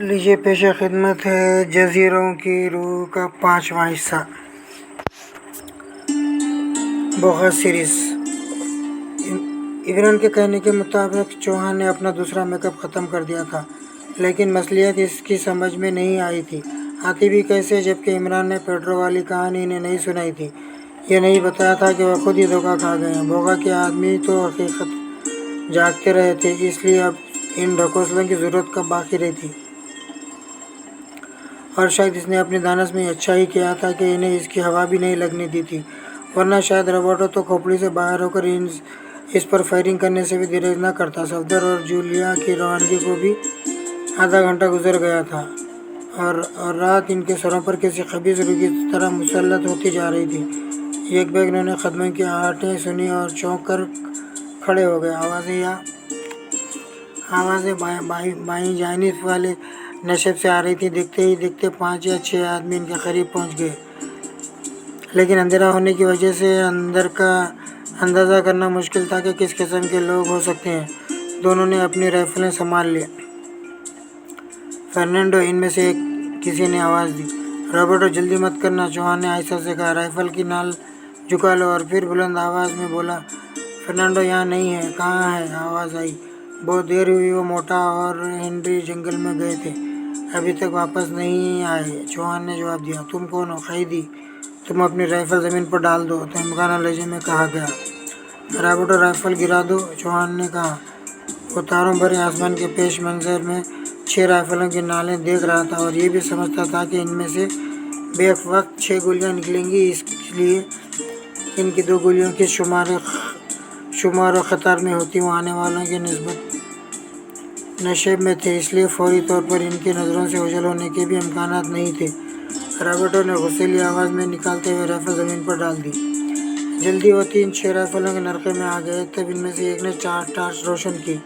लीजिए पेश खिदमत है जज़ीरों की रूह का 5वां हिस्सा बोगा सीरीज़। इमरान के कहने के मुताबिक चौहान ने अपना दूसरा मेकअप ख़त्म कर दिया था, लेकिन मसलियत इसकी समझ में नहीं आई थी। आती भी कैसे, जबकि इमरान ने पेट्रो वाली कहानी इन्हें नहीं सुनाई थी। ये नहीं बताया था कि वह खुद ही धोखा खा गए हैं। बोगा के आदमी तो हकीकत जागते रहे थे, इसलिए अब इन ढकोसलों की ज़रूरत कब बाकी रही थी। और शायद इसने अपने दानस में अच्छा ही किया था कि इन्हें इसकी हवा भी नहीं लगने दी थी, वरना शायद रॉबर्टो तो खोपड़ी से बाहर होकर इस पर फायरिंग करने से भी गुरेज न करता। सफदर और जूलिया की रवानगी को भी आधा घंटा गुजर गया था और रात इनके सरों पर किसी खबीस रूह की तरह मुसल्लत होती जा रही थी। एक बैग इन्होंने कदमों की आहटें सुनी और चौंक कर खड़े हो गए। आवाज़ें बाई जानिब वाले नशब से आ रही थी। देखते ही देखते 5 या 6 आदमी इनके करीब पहुंच गए, लेकिन अंधेरा होने की वजह से अंदर का अंदाज़ा करना मुश्किल था कि किस किस्म के लोग हो सकते हैं। दोनों ने अपनी राइफलें संभाल ली। फर्नांडो, इनमें से किसी ने आवाज़ दी। रॉबर्टो, जल्दी मत करना, चौहान ने आहिस्ता से कहा। राइफल की नाल झुका लो। और फिर बुलंद आवाज़ में बोला, फर्नांडो यहाँ नहीं है। कहाँ है? आवाज़ आई। बहुत देर हुई। वो मोटा और हेनरी जंगल में गए थे, अभी तक वापस नहीं आए, चौहान ने जवाब दिया। तुम कौन हो? कैदी। तुम अपनी राइफल ज़मीन पर डाल दो, तहमकाना लहजे में कहा गया। रॉबर्टो, राइफल गिरा दो, चौहान ने कहा। वो तारों भरे आसमान के पेश मंजर में 6 राइफलों की नालें देख रहा था और ये भी समझता था कि इनमें से बेवक्त 6 गोलियां निकलेंगी, इसलिए इनकी 2 गोलियों की शुमार और ख़तर में होती। वो आने वालों के निस्बत नशेब में थे, इसलिए फौरी तौर पर इनकी नज़रों से ओझल होने के भी इम्कानात नहीं थे। रॉबर्टो ने गुस्सैली आवाज़ में निकालते हुए राइफल ज़मीन पर डाल दी। जल्दी वो 3-6 राइफलों के नरके में आ गए। तब इनमें से एक ने टार्च रोशन की।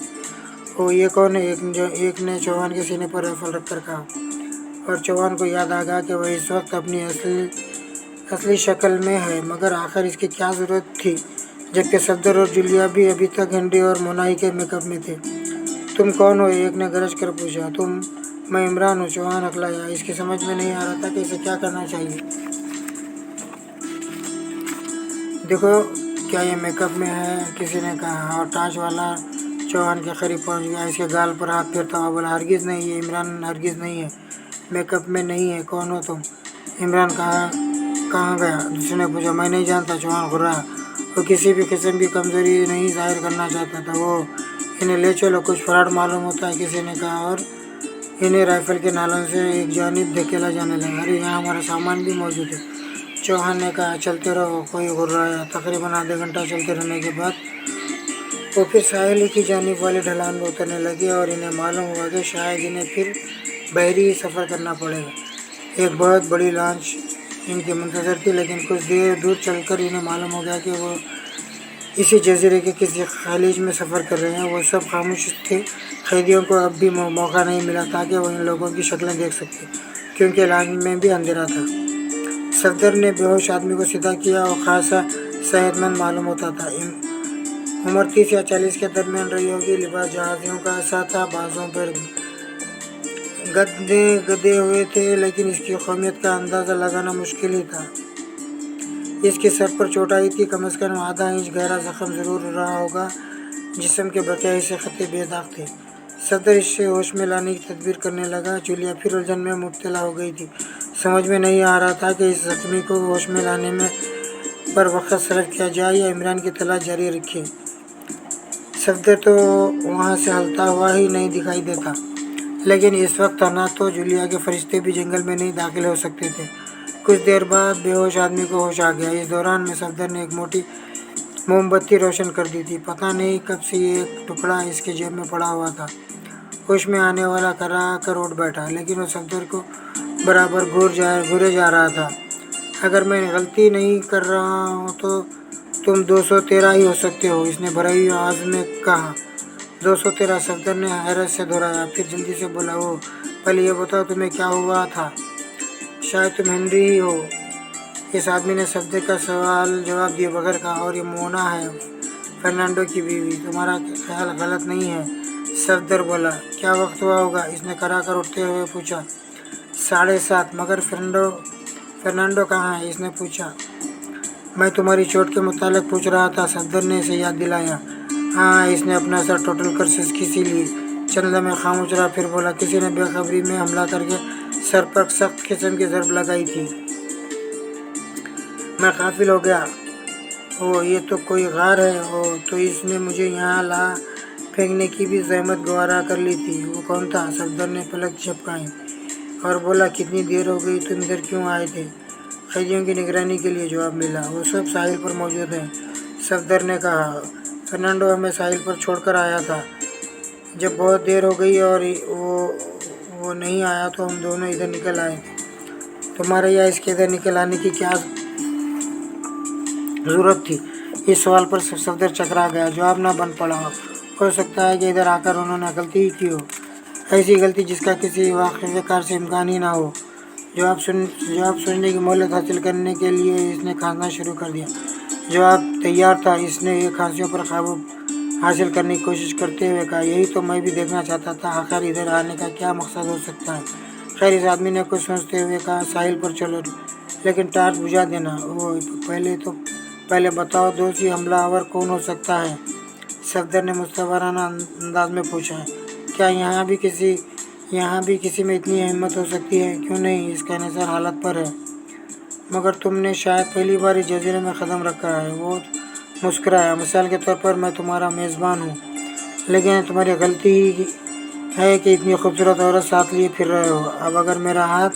ओ, ये कौन है? एक ने चौहान के सीने पर राइफल रखकर कहा। और चौहान को याद आ गया कि वह इस वक्त अपनी असली शक्ल में है, मगर आखिर इसकी क्या ज़रूरत थी, जबकि सफदर और जूलिया भी अभी तक हेनरी और मोनाई के मेकअप में थे। तुम कौन हो? एक ने गरज कर पूछा। मैं इमरान हूँ, चौहान अकलाया। इसकी समझ में नहीं आ रहा था कि इसे क्या करना चाहिए। देखो, क्या ये मेकअप में है? किसी ने कहा। और टार्च वाला चौहान के करीब पहुंच गया। इसके गाल पर हाथ फेरता हुआ बोला, हरगिज़ नहीं, ये इमरान हरगिज़ नहीं है, मेकअप में नहीं है। कौन हो तुम? इमरान कहाँ गया? दूसरे ने पूछा। मैं नहीं जानता, चौहान घुर्राया। वो किसी भी किस्म की कमज़ोरी नहीं जाहिर करना चाहता था। वो, इन्हें ले चलो, कुछ फ्रॉड मालूम होता है, किसी ने कहा, और इन्हें राइफल के नालों से एक जानिब धकेला जाने लगा। अरे, यहाँ हमारा सामान भी मौजूद है, चौहान ने कहा। चलते रहो, कोई घुर्राया। तकरीबन आधे घंटा चलते रहने के बाद वो फिर साहिल की जानिब वाले ढलान में उतरने लगे और इन्हें मालूम हुआ कि शायद इन्हें फिर बहरी सफ़र करना पड़ेगा। एक बहुत बड़ी लॉन्च इनकी मुंतज़र थी, लेकिन कुछ देर दूर चलकर इन्हें मालूम हो गया कि वो इसी जजीरे के किसी खलीज में सफ़र कर रहे हैं। वो सब खामोश थे। कैदियों को अब भी मौका नहीं मिला था कि वो इन लोगों की शक्लें देख सके, क्योंकि लॉन्च में भी अंधेरा था। सफदर ने बेहोश आदमी को सीधा किया और खासा सेहतमंद मालूम होता था। उम्र 30 या 40 के दरमियान रही होगी। लिबास जहाज़ियों का सा था, बाजों पर गदे हुए थे, लेकिन इसकी कौमियत का अंदाज़ा लगाना मुश्किल ही था। इसके सर पर चोटाई थी, कम से कम आधा इंच गहरा जख्म ज़रूर रहा होगा। जिस्म के बकाया हिस्से खते बेदाग थे। सफदर इससे होश में लाने की तदबीर करने लगा। जूलिया फिर उलझन में मुब्तला हो गई थी। समझ में नहीं आ रहा था कि इस जख्मी को होश में लाने में पर वक्त सर्फ किया जाए या इमरान की तलाश जारी रखे। सफदर तो वहाँ से हलता हुआ ही नहीं दिखाई देता, लेकिन इस वक्त ना तो जूलिया के फरिश्ते भी जंगल में नहीं दाखिल हो सकते थे। कुछ देर बाद बेहोश आदमी को होश आ गया। इस दौरान में सफदर ने एक मोटी मोमबत्ती रोशन कर दी थी। पता नहीं कब से एक टुकड़ा इसके जेब में पड़ा हुआ था। होश में आने वाला करा कर उठ बैठा, लेकिन वो सफदर को बराबर घूरे जा रहा था। अगर मैं गलती नहीं कर रहा हूँ तो तुम 213 ही हो सकते हो, इसने भरी आवाज़ में कहा। 213? सफदर ने हैरत से दोहराया, फिर जल्दी से बोला। वो, पहले ये बताओ तुम्हें क्या हुआ था? शायद तुम हेनरी ही हो, इस आदमी ने सफदर का सवाल जवाब दिए बगैर कहा। और ये मोना है, फर्नांडो की बीवी। तुम्हारा ख्याल गलत नहीं है, सफदर बोला। क्या वक्त हुआ होगा? इसने करा कर उठते हुए पूछा। 7:30। मगर फर्नांडो कहाँ है? इसने पूछा। मैं तुम्हारी चोट के मुतालिक पूछ रहा था, सफदर ने इसे याद दिलाया। हाँ, इसने अपना सर टोटल कर सिसकी सी ली। चंद लम्हे खामोश रहा, फिर बोला, किसी ने बेखबरी में हमला करके सर पर सख्त किस्म की ज़रब लगाई थी। मैं काफिल हो गया। ओ, ये तो कोई गार है। ओ, तो इसने मुझे यहाँ ला फेंकने की भी जहमत गवारा कर ली थी। वो कौन था? सफदर ने पलक झपकाई और बोला, कितनी देर हो गई? तुम इधर क्यों आए थे? कैदियों की निगरानी के लिए, जवाब मिला। वो सब साहिल पर मौजूद हैं, सफदर ने कहा। फर्नांडो हमें साहिल पर छोड़कर आया था। जब बहुत देर हो गई और वो नहीं आया तो हम दोनों इधर निकल आए। तुम्हारे या इसके इधर निकल आने की क्या ज़रूरत थी? इस सवाल पर सफदर चकरा गया। जवाब ना बन पड़ा। हो सकता है कि इधर आकर उन्होंने गलती ही की हो, ऐसी गलती जिसका किसी वाक़िफ़कार से इम्कान ही ना हो। जवाब सुनने की मोहलत हासिल करने के लिए इसने खांसना शुरू कर दिया। जवाब तैयार था। इसने ये खांसियों पर काबू हासिल करने की कोशिश करते हुए कहा, यही तो मैं भी देखना चाहता था, आखिर इधर आने का क्या मकसद हो सकता है। खैर, इस आदमी ने कुछ सोचते हुए कहा, साहिल पर चलो, लेकिन टार्च बुझा देना। वो पहले बताओ, दोषी हमलावर कौन हो सकता है? सफदर ने मुस्तवाराना अंदाज में पूछा। क्या यहाँ भी किसी में इतनी हिम्मत हो सकती है? क्यों नहीं, इसका इन्हिसार हालत पर है। मगर तुमने शायद पहली बार इस जजीरे में कदम रखा है। वो मुस्कुराया। मिसाल के तौर पर मैं तुम्हारा मेज़बान हूँ, लेकिन तुम्हारी गलती ही है कि इतनी खूबसूरत औरत साथ लिए फिर रहे हो। अब अगर मेरा हाथ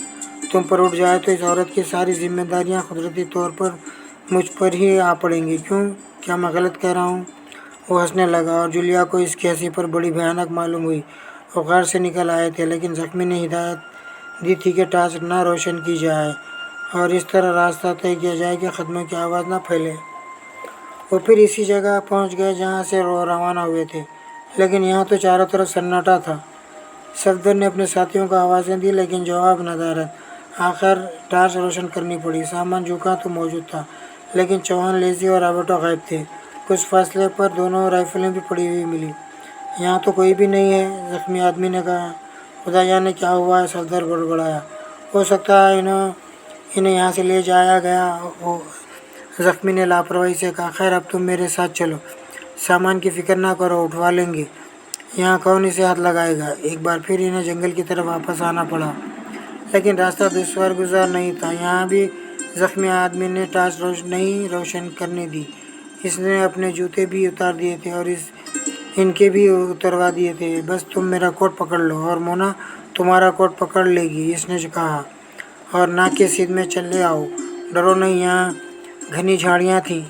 तुम पर उठ जाए तो इस औरत की सारी जिम्मेदारियाँ कुदरती तौर पर मुझ पर ही आ पड़ेंगी। क्यों? क्या मैं गलत कह रहा हूँ? वो हंसने लगा और जूलिया को इसकी हंसी पर बड़ी भयानक मालूम हुई। वो घर से निकल आए थे, लेकिन जख्मी ने हिदायत दी थी कि टार्च न रोशन की जाए और इस तरह रास्ता तय किया जाए कि कदमों की आवाज़ न फैले। वो फिर इसी जगह पहुंच गए जहां से रवाना हुए थे, लेकिन यहाँ तो चारों तरफ सन्नाटा था। सफदर ने अपने साथियों को आवाज़ें दी, लेकिन जवाब नदारद। आखिर टार्च रोशन करनी पड़ी। सामान झुका तो मौजूद था, लेकिन चौहान, लेज़ी और रॉबर्टो गायब थे। कुछ फासले पर दोनों राइफलें भी पड़ी हुई मिली। यहाँ तो कोई भी नहीं है, जख्मी आदमी ने कहा। खुदा जाने क्या हुआ है, सफदर बड़बड़ाया। हो सकता है इन्हें यहाँ से ले जाया गया हो, जख्मी ने लापरवाही से कहा। खैर, अब तुम मेरे साथ चलो, सामान की फिक्र ना करो, उठवा लेंगे। यहाँ कौन इसे हाथ लगाएगा? एक बार फिर इन्हें जंगल की तरफ वापस आना पड़ा, लेकिन रास्ता दुश्वार गुजार नहीं था। यहाँ भी जख्मी आदमी ने टार्च नहीं रोशन करने दी। इसने अपने जूते भी उतार दिए थे और इनके भी उतरवा दिए थे। बस तुम मेरा कोट पकड़ लो और मोना तुम्हारा कोट पकड़ लेगी, इसने कहा, और नाक के सीध में चले आओ। डरो नहीं, यहाँ घनी झाड़ियाँ थीं।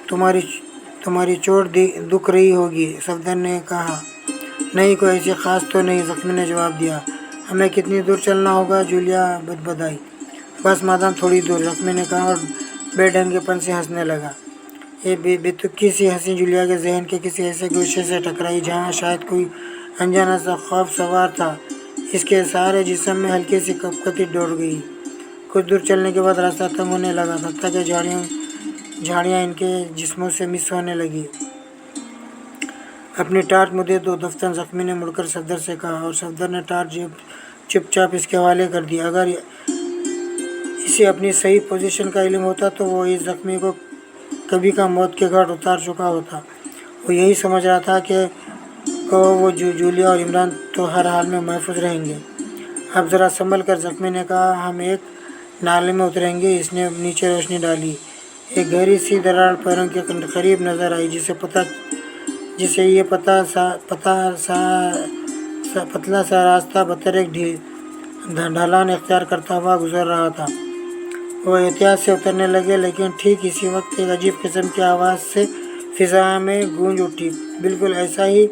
तुम्हारी चोट दुख रही होगी, सफदर ने कहा। नहीं, कोई ऐसी खास तो नहीं, जख्मी ने जवाब दिया। हमें कितनी दूर चलना होगा? जूलिया बदबदाई। बस मादाम, थोड़ी दूर, जख्मी ने कहा और बेढंगेपन से हंसने लगा। ये बेतुकी सी हंसी जूलिया के जहन के किसी ऐसे गोशे से टकराई जहाँ शायद कोई अनजाना सा खौफ सवार था। इसके सारे जिस्म में हल्की सी कपकपी दौड़ गई। कुछ दूर चलने के बाद रास्ता तंग होने लगा। हत्ता के झाड़ियाँ इनके जिस्मों से मिस होने लगी। अपनी टार्च मुझे दो, दफ्तर, जख्मी ने मुड़कर सफदर से कहा, और सफदर ने टार्च चुपचाप इसके हवाले कर दिया। अगर इसे अपनी सही पोजीशन का इल्म होता तो वो इस जख्मी को कभी का मौत के घाट उतार चुका होता। वो यही समझ रहा था कि वो जूलिया और इमरान तो हर हाल में महफूज रहेंगे। अब ज़रा संभल कर, जख्मी ने कहा, हम एक नाले में उतरेंगे। इसने नीचे रोशनी डाली। एक गहरी सी दरार पैरों के करीब नज़र आई, जिसे ये पतला सा रास्ता बतर एक ढलान इख्तियार करता हुआ गुजर रहा था। वो एहतियात से उतरने लगे, लेकिन ठीक इसी वक्त एक अजीब किस्म की आवाज़ से फिज़ा में गूंज उठी। बिल्कुल ऐसा ही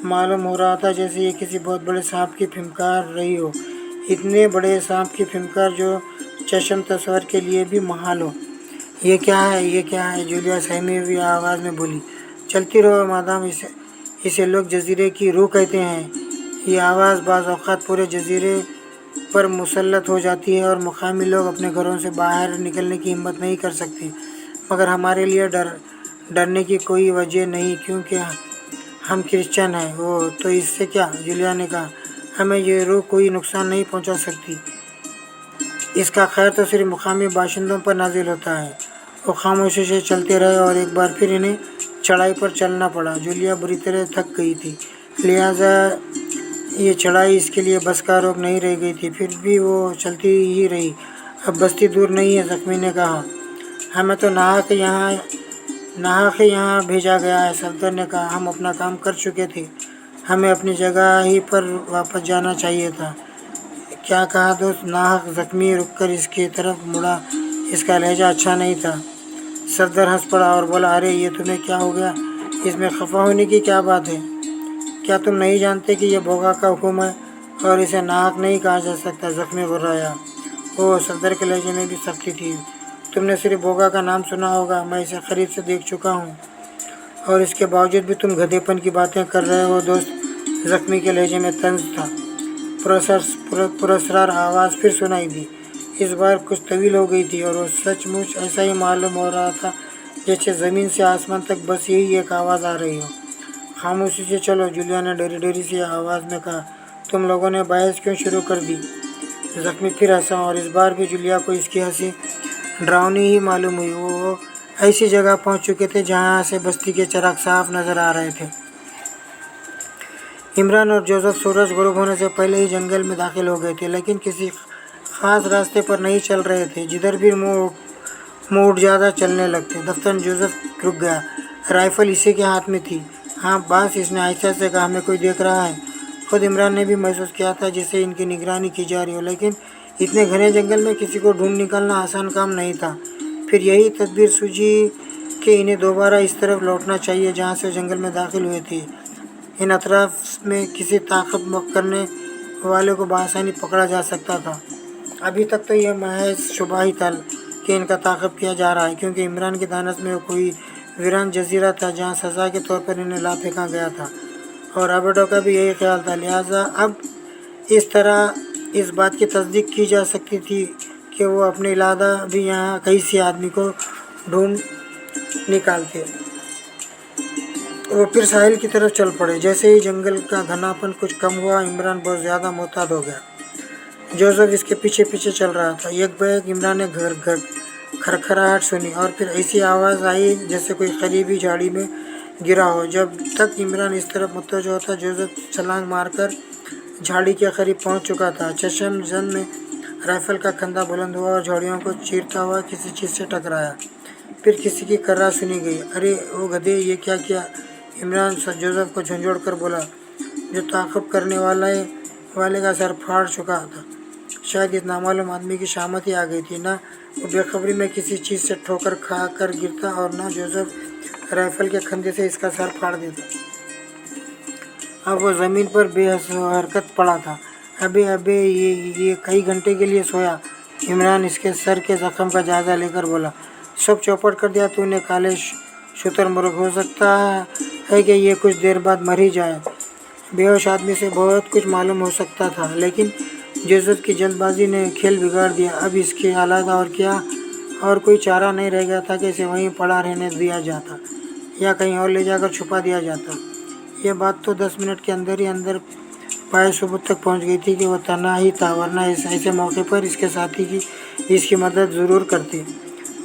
मालूम हो रहा था जैसे ये किसी बहुत बड़े सांप की फिनकार रही हो। इतने बड़े सांप की फिनकार जो चश्म तस्वर के लिए भी महाल हो। ये क्या है? जूलिया सहमी हुई आवाज़ में बोली। चलती रहो मादाम, इसे लोग जजीरे की रूह कहते हैं। ये आवाज़ बाज़ औक़ात पूरे जजीरे पर मुसल्लत हो जाती है और मुकामी लोग अपने घरों से बाहर निकलने की हिम्मत नहीं कर सकते। मगर हमारे लिए डरने की कोई वजह नहीं, क्योंकि हम क्रिश्चियन हैं। ओह, तो इससे क्या? जूलिया ने कहा, हमें ये रूह कोई नुकसान नहीं पहुंचा सकती। इसका खैर तो सिर्फ मुकामी बाशिंदों पर नाजिल होता है। वो खामोशी से चलते रहे और एक बार फिर इन्हें चढ़ाई पर चलना पड़ा। जूलिया बुरी तरह थक गई थी, लिहाजा ये चढ़ाई इसके लिए बस का रोक नहीं रह गई थी। फिर भी वो चलती ही रही। अब बस्ती दूर नहीं है, जख्मी ने कहा। हमें तो नहा के यहाँ भेजा गया है, सफदर ने कहा। हम अपना काम कर चुके थे, हमें अपनी जगह ही पर वापस जाना चाहिए था। क्या कहा दोस्त? नाहक जख्मी रुककर इसकी तरफ मुड़ा। इसका लहजा अच्छा नहीं था। सफदर हंस पड़ा और बोला, अरे ये तुम्हें क्या हो गया? इसमें खफा होने की क्या बात है? क्या तुम नहीं जानते कि यह भोगा का हुक्म है और इसे नाहक नहीं कहा जा सकता? जख्मी घुर्राया। ओह, सफदर के लहजे में भी सख्ती थी। तुमने सिर्फ भोगा का नाम सुना होगा, मैं इसे करीब से देख चुका हूँ, और इसके बावजूद भी तुम गधेपन की बातें कर रहे हो दोस्त। जख्मी के लहजे में तंज था। पुरस्कार आवाज़ फिर सुनाई दी। इस बार कुछ तवील हो गई थी और वो सचमुच ऐसा ही मालूम हो रहा था जैसे ज़मीन से आसमान तक बस यही एक आवाज़ आ रही हो। खामोशी से चलो, जूलिया ने डरी डरी सी आवाज़ में कहा। तुम लोगों ने बहस क्यों शुरू कर दी? जख्मी फिर हंसा और इस बार भी जूलिया को इसकी हंसी डरावनी ही मालूम हुई। वो ऐसी जगह पहुंच चुके थे जहां से बस्ती के चिराग साफ नजर आ रहे थे। इमरान और जोसेफ सूरज गुरूब होने से पहले ही जंगल में दाखिल हो गए थे, लेकिन किसी खास रास्ते पर नहीं चल रहे थे। जिधर भी मुँह उठ ज़्यादा चलने लगते। दफ्तर जोसेफ रुक गया। राइफल इसी के हाथ में थी। हाँ बास, इसने आहिस्ता से कहा, हमें कोई देख रहा है। खुद इमरान ने भी महसूस किया था जैसे इनकी निगरानी की जा रही हो, लेकिन इतने घने जंगल में किसी को ढूंढ निकालना आसान काम नहीं था। फिर यही तदबीर सूझी कि इन्हें दोबारा इस तरफ लौटना चाहिए जहाँ से जंगल में दाखिल हुए थे। इन अतराफ में किसी ताकत करने वाले को बआसानी पकड़ा जा सकता था। अभी तक तो यह महज शुबा ही था कि इनका ताक़ब किया जा रहा है, क्योंकि इमरान की दानत में कोई वीरान जजीरा था जहाँ सज़ा के तौर पर इन्हें ला फेंका गया था, और रॉबर्टो का भी यही ख्याल था। लिहाजा अब इस तरह इस बात की तस्दीक की जा सकती थी कि वो अपने इलादा भी यहाँ कई से आदमी को ढूंढ निकालते। वो फिर साहिल की तरफ चल पड़े। जैसे ही जंगल का घनापन कुछ कम हुआ, इमरान बहुत ज़्यादा मोहतात हो गया। जोसेफ इसके पीछे पीछे चल रहा था। एक बैग इमरान ने घर घर खरखराहट सुनी और फिर ऐसी आवाज़ आई जैसे कोई करीबी झाड़ी में गिरा हो। जब तक इमरान इस तरफ मुतवज्जो होता, जोसेफ छलांग मारकर झाड़ी के करीब पहुंच चुका था। चश्म जन में राइफल का कंधा बुलंद हुआ और झाड़ियों को चीरता हुआ किसी चीज़ से टकराया। फिर किसी की कर्रा सुनी गई। अरे वो गधे, ये क्या किया? इमरान जोसेफ को झंझोड़ कर बोला, जो ताक़ब करने वाले का सर फाड़ चुका था। शायद इस नामालूम आदमी की शामत ही आ गई थी। ना वो बेखबरी में किसी चीज़ से ठोकर खा कर गिरता और ना जोसेफ राइफल के खंधे से इसका सर फाड़ देता। अब वो ज़मीन पर बेहरकत पड़ा था। अबे ये कई घंटे के लिए सोया। इमरान इसके सर के ज़ख्म का जायज़ा लेकर बोला, सब चौपट कर दिया तूने काले शुतुरमुर्ग। हो सकता है कि ये कुछ देर बाद मर ही जाए। बेहोश आदमी से बहुत कुछ मालूम हो सकता था, लेकिन जोसेफ की जल्दबाजी ने खेल बिगाड़ दिया। अब इसके अलावा और कोई चारा नहीं रह गया था कि इसे वहीं पड़ा रहने दिया जाता या कहीं और ले जाकर छुपा दिया जाता। यह बात तो 10 मिनट के अंदर ही अंदर पाए सबूत तक पहुंच गई थी कि वह तन्हा ही था, वरना ऐसे मौके पर इसके साथी की इसकी मदद ज़रूर करते।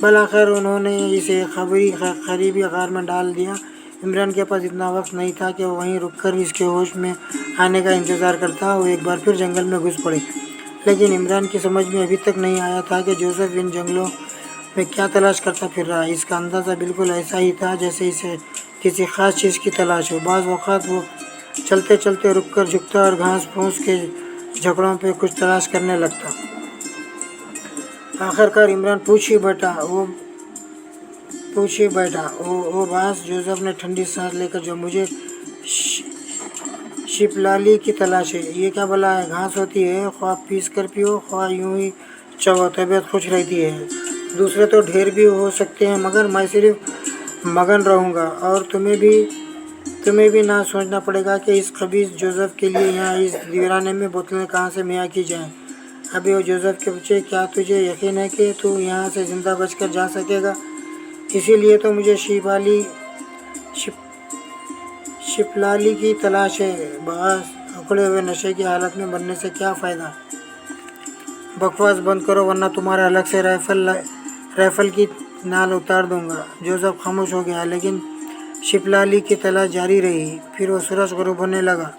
बलाखिर उन्होंने इसे करीबी गार में डाल दिया। इमरान के पास इतना वक्त नहीं था कि वो वहीं रुककर इसके होश में आने का इंतज़ार करता। वो एक बार फिर जंगल में घुस पड़े, लेकिन इमरान की समझ में अभी तक नहीं आया था कि जोसेफ इन जंगलों में क्या तलाश करता फिर रहा है। इसका अंदाज़ा बिल्कुल ऐसा ही था जैसे इसे किसी ख़ास चीज़ की तलाश हो। बाज़ वक़्त वो चलते चलते रुक कर झुकता और घास फूस के झगड़ों पे कुछ तलाश करने लगता। आखिरकार इमरान पूछ ही बैठा, ओ बास, जोसेफ ने ठंडी सांस लेकर, जो मुझे शिपलाली की तलाश है। ये क्या भला है? घास होती है, ख्वाह पीस कर पियो, ख्वाह यूं ही चबो, तबीयत खुश रहती है। दूसरे तो ढेर भी हो सकते हैं, मगर मैं सिर्फ मगन रहूँगा। और तुम्हें भी ना सोचना पड़ेगा कि इस खबीस जोसेफ के लिए यहाँ इस वीराने में बोतलें कहाँ से मुहैया की जाएँ। अभी वो जोसेफ के बच्चे, क्या तुझे यकीन है कि तू यहाँ से ज़िंदा बचकर जा शिपलाली की तलाश है। बस उखड़े हुए नशे की हालत में बनने से क्या फ़ायदा। बकवास बंद करो वरना तुम्हारे अलग से राइफल की नाल उतार दूंगा। जोसेफ खामोश हो गया, लेकिन शिपलाली की तलाश जारी रही। फिर वो सूरज गुरूब होने लगा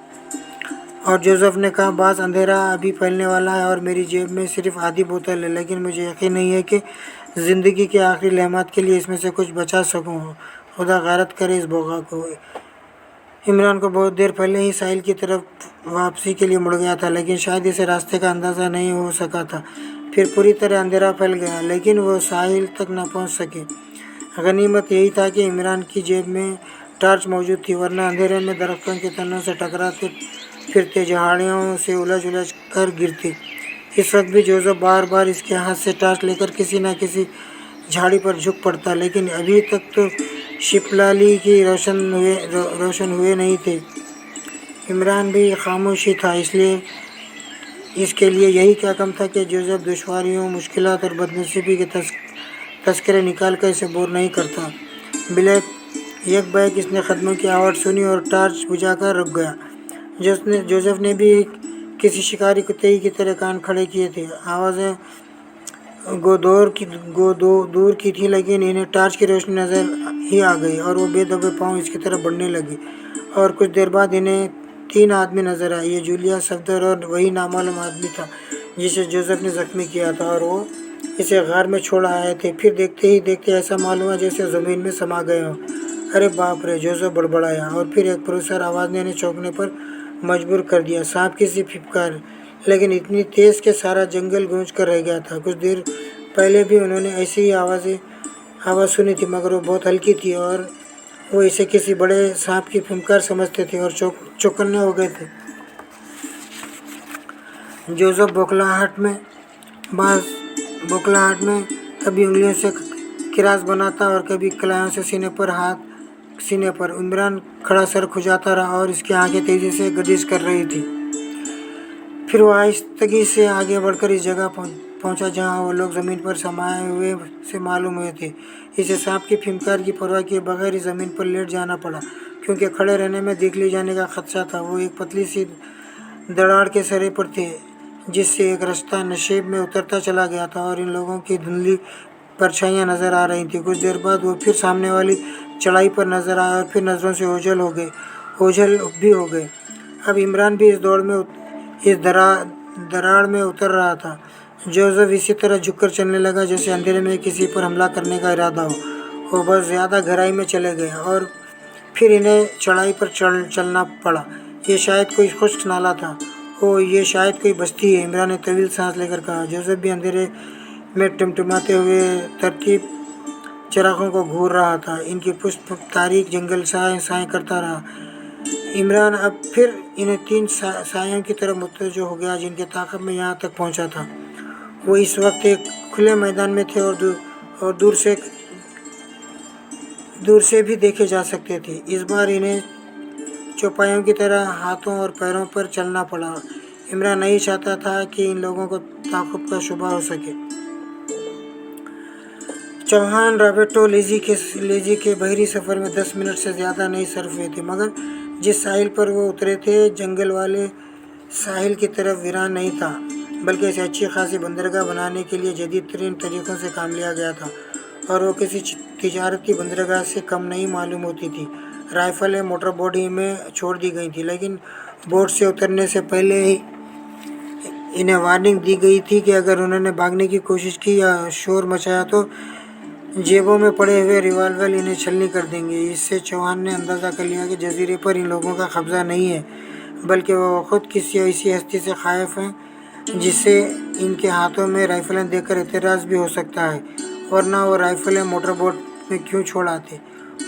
और जोसेफ ने कहा, बास अंधेरा अभी फैलने वाला है और मेरी जेब में सिर्फ आधी बोतल है, लेकिन मुझे यकीन नहीं है कि ज़िंदगी के आखिरी लम्हात के लिए इसमें से कुछ बचा सकूँ। खुदा गैरत करे इस बोगा को। इमरान को बहुत देर पहले ही साहिल की तरफ वापसी के लिए मुड़ गया था, लेकिन शायद इसे रास्ते का अंदाज़ा नहीं हो सका था। फिर पूरी तरह अंधेरा फैल गया, लेकिन वो साहिल तक न पहुंच सके। गनीमत यही था कि इमरान की जेब में टार्च मौजूद थी, वरना अंधेरे में दरख्तों के तनों से टकराते फिरते, झाड़ियों से उलझ कर गिरते। इस वक्त भी जोसेफ बार बार इसके हाथ से टार्च लेकर किसी न किसी झाड़ी पर झुक पड़ता, लेकिन अभी तक तो शिपलाली की रोशन हुए नहीं थे। इमरान भी खामोशी था, इसलिए इसके लिए यही क्या कम था कि जोसेफ दुश्वारियों, मुश्किलात और बदनसीबी के तस्करे निकाल कर इसे बोर नहीं करता। ब्लैक एक बैग इसने कदमों की आवाज़ सुनी और टार्च बुझाकर रुक गया। जोसेफ ने भी किसी शिकारी कुत्ते की तरह कान खड़े किए थे। आवाज़ें दूर की थी, लेकिन इन्हें टार्च की रोशनी नज़र ही आ गई और वो बेदबे पाँव इसकी तरफ बढ़ने लगे। और कुछ देर बाद इन्हें 3 आदमी नज़र आए। ये जूलिया, सफदर और वही नामालूम आदमी था जिसे जोसेफ ने ज़ख्मी किया था और वो इसे गार में छोड़ आए थे। फिर देखते ही देखते ऐसा मालूम हुआ जैसे ज़मीन में समा गए हों। अरे बाप रे, जोसेफ बड़बड़ाया और फिर एक पुरस्कार आवाज़ ने इन्हें चौंकने पर मजबूर कर दिया। सांप की सी फिटकार, लेकिन इतनी तेज़ कि सारा जंगल गूंज कर रह गया था। कुछ देर पहले भी उन्होंने ऐसी ही आवाज़ सुनी थी, मगर वो बहुत हल्की थी और वो इसे किसी बड़े सांप की फुफकार समझते थे और चौकन्ने हो गए थे। जोसेफ बौखलाहट में कभी उंगलियों से किरास बनाता और कभी कलाइयों से सीने पर। इमरान खड़ा सर खुजाता रहा और इसकी आंखें तेज़ी से गर्दिश कर रही थी। फिर वो आहिस्तगी से आगे बढ़कर इस जगह पहुंचा जहां वो लोग ज़मीन पर समाये हुए से मालूम हुए थे। इसे सांप की फिनकार की परवाह किए बगैर ही ज़मीन पर लेट जाना पड़ा, क्योंकि खड़े रहने में देख ली जाने का खदशा था। वो एक पतली सी दरार के सरे पर थे, जिससे एक रास्ता नशेब में उतरता चला गया था और इन लोगों की धुंधली परछाइयाँ नज़र आ रही थी। कुछ देर बाद वो फिर सामने वाली चढ़ाई पर नज़र आया और फिर नज़रों से ओझल भी हो गए। अब इमरान भी इस दरार में उतर रहा था। जोसेफ इसी तरह झुककर चलने लगा जैसे अंधेरे में किसी पर हमला करने का इरादा हो। वो बस ज़्यादा गहराई में चले गए और फिर इन्हें चढ़ाई पर चलना पड़ा। ये शायद कोई खुश्क नाला था। ये शायद कोई बस्ती है, इमरान ने तवील सांस लेकर कहा। जोसेफ भी अंधेरे में टिमटिमाते हुए तरतीब चिरागों को घूर रहा था। इनकी पुष्प तारीख जंगल साए करता रहा। इमरान अब फिर इन्हें 3 सायों की तरफ मुतवज्जो हो गया जिनके ताक़ब में यहाँ तक पहुँचा था। वो इस वक्त एक खुले मैदान में थे और दूर से भी देखे जा सकते थे। इस बार इन्हें चौपाइयों की तरह हाथों और पैरों पर चलना पड़ा। इमरान नहीं चाहता था कि इन लोगों को ताक़ब का शुबा हो सके। चौहान रॉबर्टो लेजी के बहरी सफ़र में 10 मिनट से ज़्यादा नहीं सर्फ हुए थे, मगर जिस साहिल पर वो उतरे थे, जंगल वाले साहिल की तरफ वीरान नहीं था, बल्कि इसे अच्छी खासी बंदरगाह बनाने के लिए जदीद तरीन तरीक़ों से काम लिया गया था और वो किसी तिजारती बंदरगाह से कम नहीं मालूम होती थी। राइफ़लें मोटर बोट ही में छोड़ दी गई थी, लेकिन बोट से उतरने से पहले ही इन्हें वार्निंग दी गई थी कि अगर उन्होंने भागने की कोशिश की या शोर मचाया तो जेबों में पड़े हुए रिवाल्वर इन्हें छलनी कर देंगे। इससे चौहान ने अंदाज़ा कर लिया कि जजीरे पर इन लोगों का कब्ज़ा नहीं है, बल्कि वो खुद किसी ऐसी हस्ती से खाइफ हैं जिससे इनके हाथों में राइफ़लें देखकर एतराज़ भी हो सकता है, वरना वो राइफ़लें मोटर बोट में क्यों छोड़ आते।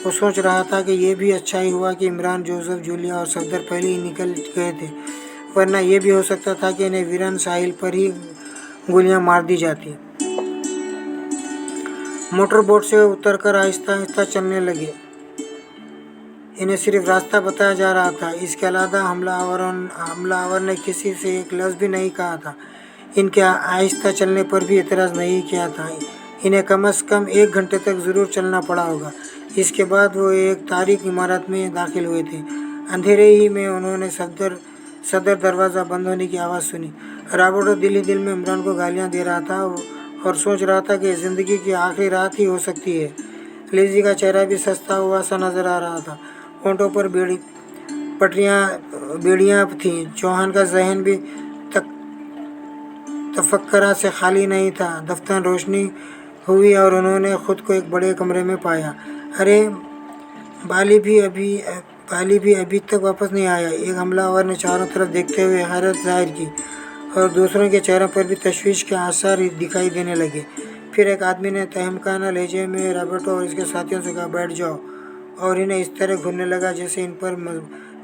वो सोच रहा था कि ये भी अच्छा ही हुआ कि इमरान, जोसेफ, जूलिया और सफदर पहले ही निकल गए थे, वरना ये भी हो सकता था कि इन्हें वीरान साहिल पर ही गोलियां मार दी जाती। मोटर बोट से उतरकर आहिस्ता आहिस्ता चलने लगे। इन्हें सिर्फ रास्ता बताया जा रहा था, इसके अलावा हमलावर ने किसी से एक लफ्ज़ भी नहीं कहा था। इनके आहिस्ता चलने पर भी एतराज़ नहीं किया था। इन्हें कम से कम 1 घंटे तक ज़रूर चलना पड़ा होगा। इसके बाद वो एक तारीख इमारत में दाखिल हुए थे। अंधेरे ही में उन्होंने सदर दरवाज़ा बंद होने की आवाज़ सुनी। रॉबर्टो दिल ही दिल में इमरान को गालियाँ दे रहा था और सोच रहा था कि ज़िंदगी की आखिरी रात ही हो सकती है। लिज़ी का चेहरा भी सस्ता हुआ सा नजर आ रहा था, होंठों पर बेड़ियाँ थीं। चौहान का जहन भी तफक्कुर से खाली नहीं था। दफ्तर रोशनी हुई और उन्होंने खुद को एक बड़े कमरे में पाया। अरे, बाली भी अभी तक वापस नहीं आया। एक हमलावर ने चारों तरफ देखते हुए हैरत जाहिर की और दूसरों के चेहरों पर भी तशवीश के आसार दिखाई देने लगे। फिर एक आदमी ने तहमकाना लहजे में रॉबर्टो और इसके साथियों से कहा, बैठ जाओ, और इन्हें इस तरह घूरने लगा जैसे इन पर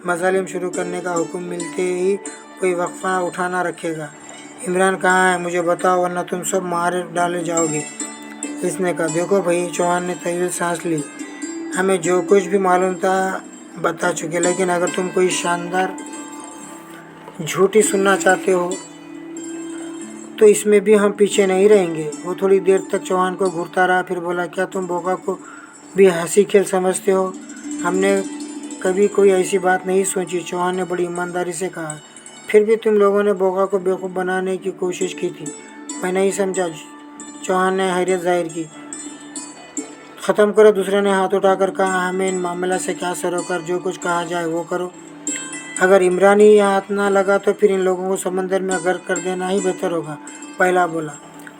मजालिम शुरू करने का हुक्म मिलते ही कोई वक्फा उठाना रखेगा। इमरान कहाँ है, मुझे बताओ, वरना तुम सब मार डाले जाओगे, इसने कहा। देखो भाई, चौहान ने तवील सांस ली, हमें जो कुछ भी मालूम था बता चुके, लेकिन अगर तुम कोई शानदार झूठी सुनना चाहते हो तो इसमें भी हम पीछे नहीं रहेंगे। वो थोड़ी देर तक चौहान को घूरता रहा, फिर बोला, क्या तुम बोका को भी हंसी खेल समझते हो? हमने कभी कोई ऐसी बात नहीं सोची, चौहान ने बड़ी ईमानदारी से कहा। फिर भी तुम लोगों ने बोका को बेवकूफ़ बनाने की कोशिश की थी। मैं नहीं समझा, चौहान ने हैरत जाहिर की। ख़त्म करो, दूसरे ने हाथ उठाकर कहा। हमें इन मामला से क्या सरोकार, जो कुछ कहा जाए वो करो। अगर इमरान ही हाथ ना लगा तो फिर इन लोगों को समंदर में गर्क कर देना ही बेहतर होगा, पहला बोला,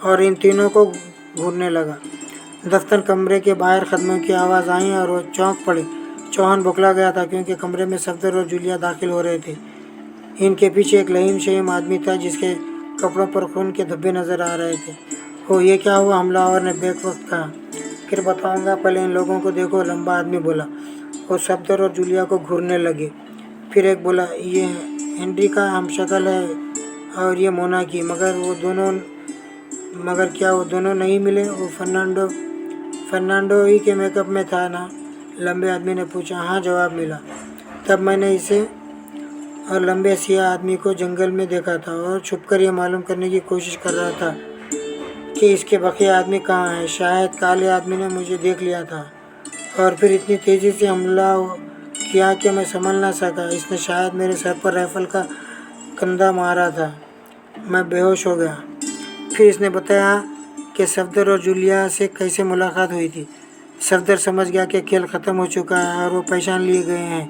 और इन तीनों को घूरने लगा। दफ्तर कमरे के बाहर कदमों की आवाज़ आई और वो चौंक पड़े। चौहान बौखला गया था क्योंकि कमरे में सफदर और जूलिया दाखिल हो रहे थे। इनके पीछे एक लहीम शहीम आदमी था जिसके कपड़ों पर खून के धब्बे नजर आ रहे थे। हो, ये क्या हुआ? हमलावर ने बेक वक्त कहा। फिर बताऊंगा, पहले इन लोगों को देखो, लंबा आदमी बोला। वो सफदर और जूलिया को घूरने लगे। फिर एक बोला, ये हेनरी का हमशक्ल है और ये मोना की, मगर क्या वो दोनों नहीं मिले? वो फर्नांडो ही के मेकअप में था ना? लंबे आदमी ने पूछा। हाँ, जवाब मिला। तब मैंने इसे और लंबे सियाह आदमी को जंगल में देखा था और छुपकर ये मालूम करने की कोशिश कर रहा था कि इसके बकिया आदमी कहाँ है। शायद काले आदमी ने मुझे देख लिया था और फिर इतनी तेज़ी से हमला किया कि मैं संभल ना सका। इसने शायद मेरे सर पर राइफल का कंधा मारा था, मैं बेहोश हो गया। फिर इसने बताया कि सफदर और जूलिया से कैसे मुलाकात हुई थी। सफदर समझ गया कि खेल ख़त्म हो चुका है और वो पहचान लिए गए हैं,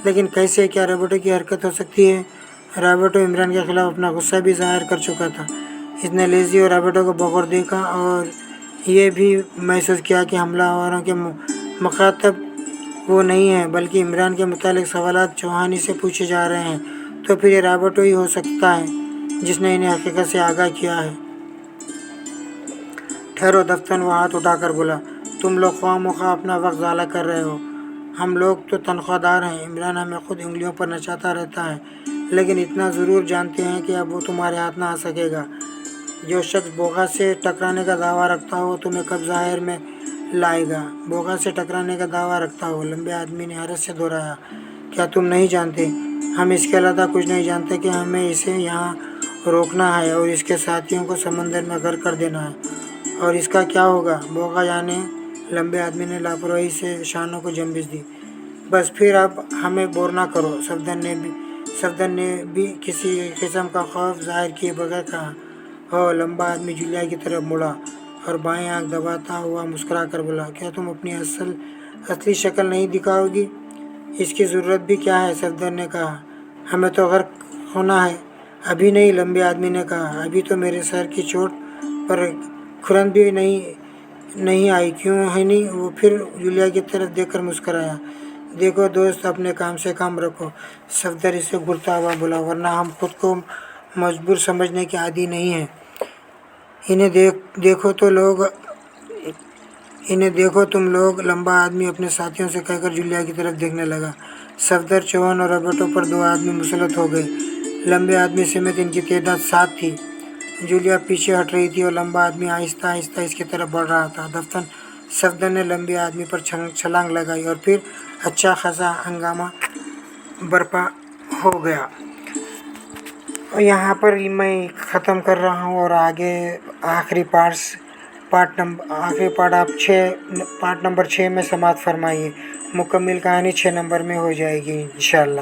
लेकिन कैसे? क्या रॉबर्टो की हरकत हो सकती है? रॉबर्टो इमरान के खिलाफ अपना गुस्सा भी ज़ाहिर कर चुका था। इसने लिज़ी और रॉबर्टो को बगौर देखा और ये भी महसूस किया कि हमलावरों के मुखातब वो नहीं है, बल्कि इमरान के मुतालिक सवालात चौहानी से पूछे जा रहे हैं। तो फिर ये रॉबर्टो ही हो सकता है जिसने इन्हें हकीकत से आगाह किया है। ठहरो, दफ्तर वो हाथ उठाकर बोला, तुम लोग ख्वाह अपना वक्त ज़ाया कर रहे हो। हम लोग तो तनख्वाहदार हैं। इमरान हमें खुद उंगलियों पर नचाता रहता है, लेकिन इतना ज़रूर जानते हैं कि अब वो तुम्हारे हाथ ना आ सकेगा। जो शख्स बोगा से टकराने का दावा रखता हो तुम्हें कब ज़ाहिर में लाएगा? बोगा से टकराने का दावा रखता हो? लंबे आदमी ने हैरत से दोहराया। क्या तुम नहीं जानते? हम इसके अलावा कुछ नहीं जानते कि हमें इसे यहाँ रोकना है और इसके साथियों को समंदर में गर्क कर देना है। और इसका क्या होगा? बोगा जाने। लंबे आदमी ने लापरवाही से शानों को जंबिश दी। बस फिर अब हमें बोर ना करो, सफदर ने भी किसी किस्म का खौफ जाहिर किए बगैर कहा। हो, लंबा आदमी जूलिया की तरफ मुड़ा और बाएं आंख दबाता हुआ मुस्कुरा कर बोला, क्या तुम अपनी असली शक्ल नहीं दिखाओगी? इसकी ज़रूरत भी क्या है? सफदर ने कहा। हमें तो गर्क होना है। अभी नहीं, लंबे आदमी ने कहा। अभी तो मेरे सर की चोट पर खुरन भी नहीं आई, क्यों है नहीं? वो फिर जूलिया की तरफ देखकर मुस्कुराया। देखो दोस्त, अपने काम से काम रखो, सफदर इसे घूरता हुआ बोला, वरना हम खुद को मजबूर समझने के आदी नहीं हैं। इन्हें देखो तुम लोग। लंबा आदमी अपने साथियों से कहकर जूलिया की तरफ देखने लगा। सफदर, चौहान और रॉबर्टो पर दो आदमी मुसलत हो गए। लंबे आदमी समेत इनकी तादाद 7 थी। जूलिया पीछे हट रही थी और लंबा आदमी आहिस्ता आहिस्ता इसकी तरफ बढ़ रहा था। सफदर ने लंबे आदमी पर छलांग लगाई और फिर अच्छा खासा हंगामा बरपा हो गया। और यहाँ पर मैं ख़त्म कर रहा हूँ और आगे आखिरी पार्ट नंबर 6 में समाप्त फरमाइए। مکمل کہانی 6 نمبر میں ہو جائے گی انشاءاللہ.